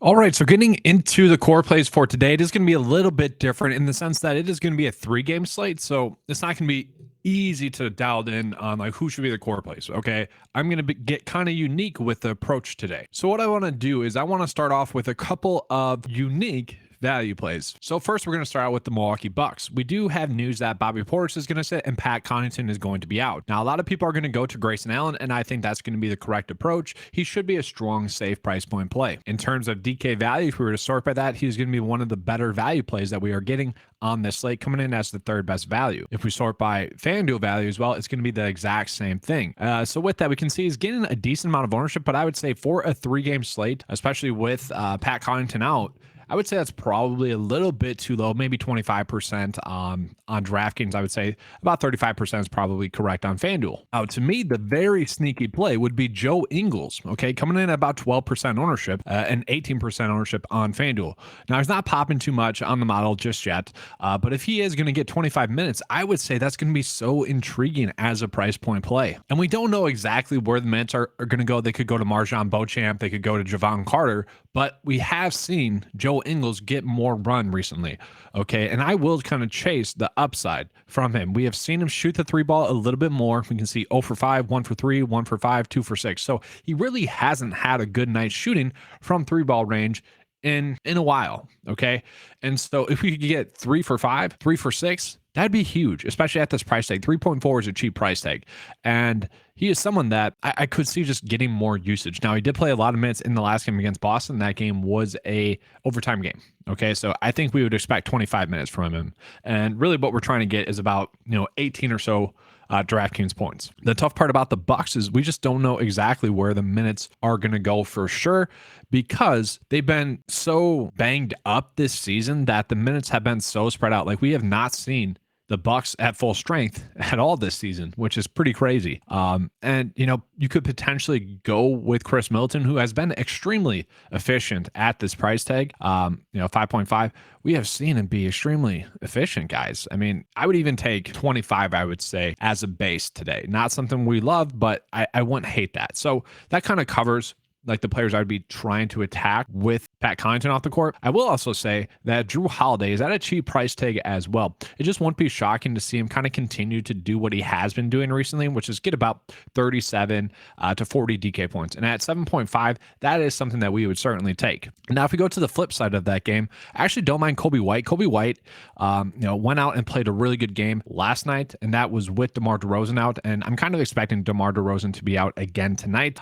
All right, so getting into the core plays for today, it is going to be a little bit different in the sense that it is going to be a 3-game slate. So it's not going to be easy to dial in on like who should be the core plays. Okay, I'm going to get kind of unique with the approach today. So what I want to do is I want to start off with a couple of unique value plays. So first, we're going to start out with the Milwaukee Bucks. We do have news that Bobby Portis is going to sit and Pat Connaughton is going to be out. Now, a lot of people are going to go to Grayson Allen, and I think that's going to be the correct approach. He should be a strong, safe price point play. In terms of DK value, if we were to sort by that, he's going to be one of the better value plays that we are getting on this slate, coming in as the third best value. If we sort by Fanduel value as well, it's going to be the exact same thing. So with that, we can see he's getting a decent amount of ownership, but I would say for a 3-game slate, especially with Pat Connaughton out, I would say that's probably a little bit too low, maybe 25% on DraftKings. I would say about 35% is probably correct on FanDuel. Now, to me, the very sneaky play would be Joe Ingles, okay, coming in at about 12% ownership and 18% ownership on FanDuel. Now, he's not popping too much on the model just yet, but if he is going to get 25 minutes, I would say that's going to be so intriguing as a price point play. And we don't know exactly where the minutes are going to go. They could go to Marjon Beauchamp, they could go to Javon Carter, but we have seen Joe Ingles get more run recently. Okay. And I will kind of chase the upside from him. We have seen him shoot the 3 ball a little bit more. We can see 0 for 5, 1 for 3, 1 for 5, 2 for 6. So he really hasn't had a good night shooting from 3 ball range in a while. Okay. And so if we could get 3 for 5, 3 for 6, that'd be huge, especially at this price tag. 3.4 is a cheap price tag. And he is someone that I could see just getting more usage. Now, he did play a lot of minutes in the last game against Boston. That game was a overtime game. Okay, so I think we would expect 25 minutes from him. And really what we're trying to get is about 18 or so DraftKings points. The tough part about the Bucks is we just don't know exactly where the minutes are going to go for sure, because they've been so banged up this season that the minutes have been so spread out. Like, we have not seen the Bucks at full strength at all this season, which is pretty crazy. And you could potentially go with Chris Middleton, who has been extremely efficient at this price tag. 5.5. We have seen him be extremely efficient, guys. I mean, I would even take 25, I would say, as a base today. Not something we love, but I wouldn't hate that. So that kind of covers like the players I would be trying to attack with Pat Connaughton off the court. I will also say that Drew Holiday is at a cheap price tag as well. It just won't be shocking to see him kind of continue to do what he has been doing recently, which is get about 37 to 40 DK points. And at 7.5, that is something that we would certainly take. Now, if we go to the flip side of that game, I actually don't mind Kobe White. Kobe White, went out and played a really good game last night, and that was with DeMar DeRozan out. And I'm kind of expecting DeMar DeRozan to be out again tonight.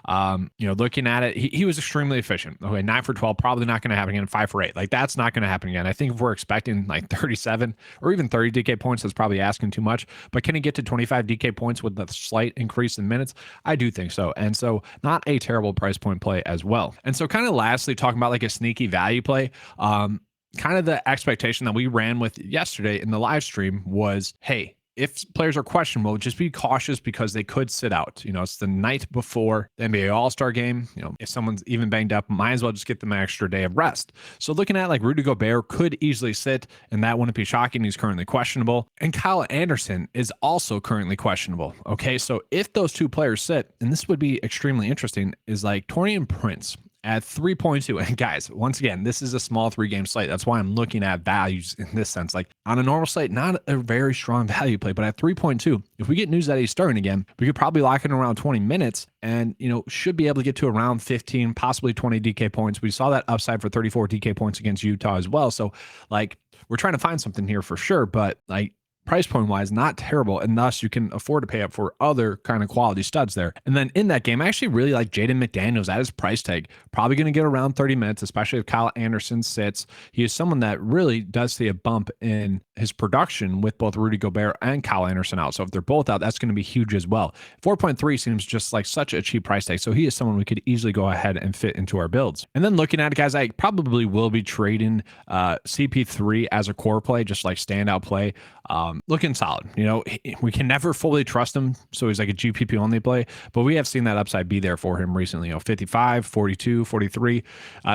Looking at it, he was extremely efficient. Okay, 9 for 12, probably not going to happen again. 5 for 8, like that's not going to happen again. I think if we're expecting like 37 or even 30 DK points, that's probably asking too much. But can he get to 25 DK points with a slight increase in minutes? I do think so. And so not a terrible price point play as well. And so kind of lastly, talking about like a sneaky value play, kind of the expectation that we ran with yesterday in the live stream was, hey, if players are questionable, just be cautious because they could sit out. It's the night before the NBA All-Star game. If someone's even banged up, might as well just get them an extra day of rest. So looking at like Rudy Gobert could easily sit, and that wouldn't be shocking. He's currently questionable. And Kyle Anderson is also currently questionable. Okay, so if those two players sit, and this would be extremely interesting, is like Taurean Prince at 3.2. And guys, once again, this is a small 3-game slate. That's why I'm looking at values in this sense. Like on a normal slate, not a very strong value play, but at 3.2, if we get news that he's starting again, we could probably lock in around 20 minutes and, should be able to get to around 15, possibly 20 DK points. We saw that upside for 34 DK points against Utah as well. So like we're trying to find something here for sure, but like price point wise, not terrible, and thus you can afford to pay up for other kind of quality studs there. And then in that game, I actually really like Jaden McDaniels at his price tag. Probably going to get around 30 minutes, especially if Kyle Anderson sits. He is someone that really does see a bump in his production with both Rudy Gobert and Kyle Anderson out. So if they're both out, that's going to be huge as well. 4.3 seems just like such a cheap price tag. So he is someone we could easily go ahead and fit into our builds. And then looking at it, guys, I probably will be trading CP3 as a core play, just like standout play. looking solid. We can never fully trust him, so he's like a GPP only play, but we have seen that upside be there for him recently. 55, 42, 43,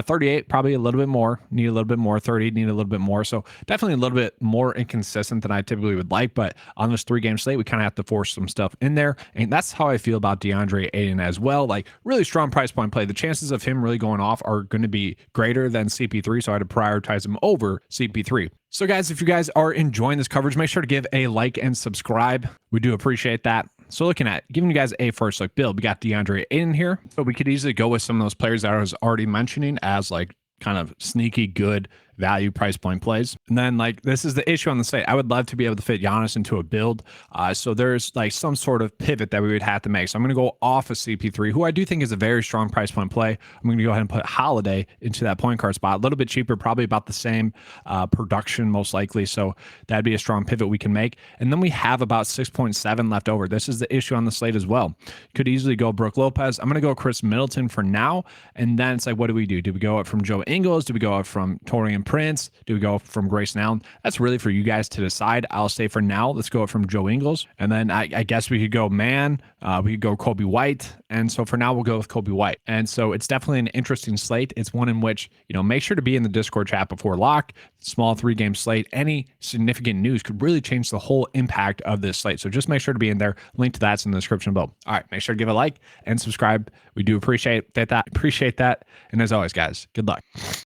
38, probably a little bit more. Need a little bit more. 30, need a little bit more. So definitely a little bit more inconsistent than I typically would like, but on this 3-game slate, we kind of have to force some stuff in there, and that's how I feel about DeAndre Ayton as well. Like, really strong price point play. The chances of him really going off are going to be greater than CP3, so I had to prioritize him over CP3. So guys, if you guys are enjoying this coverage, make sure to give a like and subscribe. We do appreciate that. So looking at giving you guys a first look build, we got DeAndre Ayton here, but we could easily go with some of those players that I was already mentioning as like kind of sneaky good value price point plays. And then like, this is the issue on the site. I would love to be able to fit Giannis into a build. So there's like some sort of pivot that we would have to make. So I'm going to go off of CP3, who I do think is a very strong price point play. I'm going to go ahead and put Holiday into that point guard spot. A little bit cheaper, probably about the same production most likely. So that'd be a strong pivot we can make. And then we have about 6.7 left over. This is the issue on the slate as well. Could easily go Brooke Lopez. I'm going to go Chris Middleton for now. And then it's like, what do we do? Do we go up from Joe Ingles? Do we go up from Torian Prince? Do we go from Grayson Allen? That's really for you guys to decide. I'll say for now, let's go from Joe Ingles. And then I guess we could go we could go Kobe White. And so for now, we'll go with Kobe White. And so it's definitely an interesting slate. It's one in which, make sure to be in the Discord chat before lock. Small 3-game slate. Any significant news could really change the whole impact of this slate. So just make sure to be in there. Link to that's in the description below. All right, make sure to give a like and subscribe. We do appreciate that. And as always, guys, good luck.